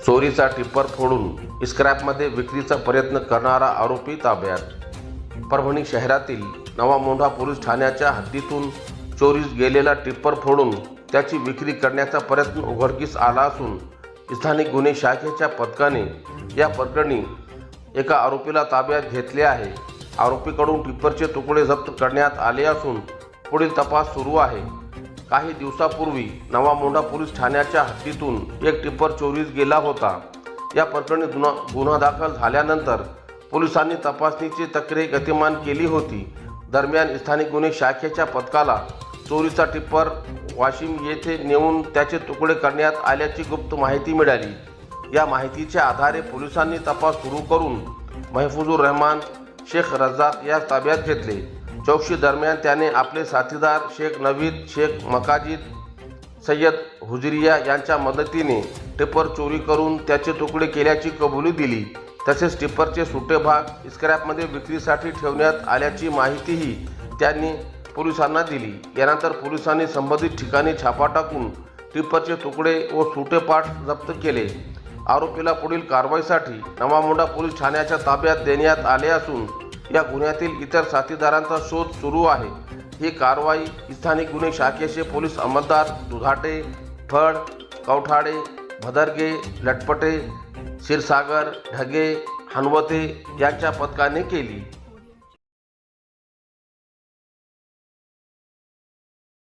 चोरीचा टिप्पर फोडून स्क्रॅपमध्ये विक्रीचा प्रयत्न करणारा आरोपी ताब्यात। परभणी शहरातील नवा मोंढा पोलीस ठाण्याच्या हद्दीतून चोरीस गेलेला टिप्पर फोडून त्याची विक्री करण्याचा प्रयत्न उघडकीस आला असून स्थानिक गुन्हे शाखेच्या पथकाने या प्रकरणी एका आरोपीला ताब्यात घेतले आहे। आरोपीकडून टिप्परचे तुकडे जप्त करण्यात आले असून पुढील तपास सुरू आहे। काही दिवसापूर्वी नवा मोंढा पोलीस ठाण्याच्या हद्दीतून एक टिप्पर चोरीस गेला होता। या प्रकरणी गुन्हा दाखल झाल्यानंतर पोलिसांनी तपासणीची तक्रार गतिमान केली होती। दरम्यान स्थानिक गुन्हे शाखेच्या पथकाला चोरीचा टिप्पर वाशिम येथे नेऊन त्याचे तुकडे करण्यात आल्याची गुप्त माहिती मिळाली। या माहितीच्या आधारे पोलिसांनी तपास सुरू करून महफूजुर रहमान शेख रज्जाक यास ताब्यात घेतले। चौकशी दरम्यान त्याने आपले साथीदार शेख नवीद, शेख मकाजिद, सय्यद हुजरिया यांच्या मदतीने टिप्पर चोरी करून त्याचे तुकडे केल्याची कबुली दिली। तसेच टिप्परचे सुटे भाग स्क्रॅपमध्ये विक्रीसाठी ठेवण्यात आल्याची माहितीही त्यांनी पोलिसांना दिली। यानंतर पोलिसांनी संबंधित ठिकाणी छापा टाकून टिप्परचे तुकडे व सुटे पार्ट जप्त केले। आरोपीला पुढील कारवाईसाठी नवा मोंढा पोलीस ठाण्याच्या ताब्यात देण्यात आले असून या गुन्ह्यातील इतर साथीदारांचा शोध सुरू आहे। ही कारवाई स्थानिक गुन्हे शाखेचे पोलीस अंमलदार दुधाटे, फड, कवठाडे, भदरगे, लटपटे, क्षीरसागर, ढगे, हनवते यांच्या पथकाने केली।